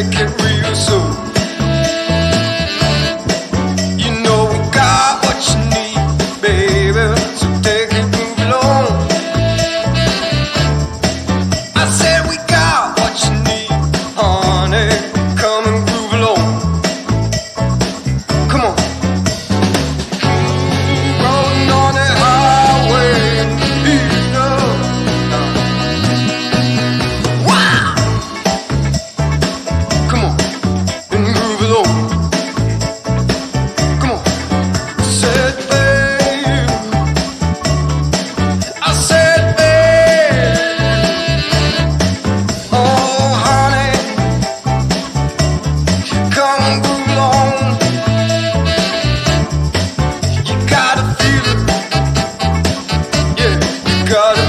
take it real soon. You know we got what you need, baby, so take it, move along. I said we got what you need, honey, come and groove along. Come on. Rolling on that highway, you know. Wow! Come on, and groove along. Come on. Said babe, I said babe, oh honey, come and groove along. You gotta feel it, yeah, you gotta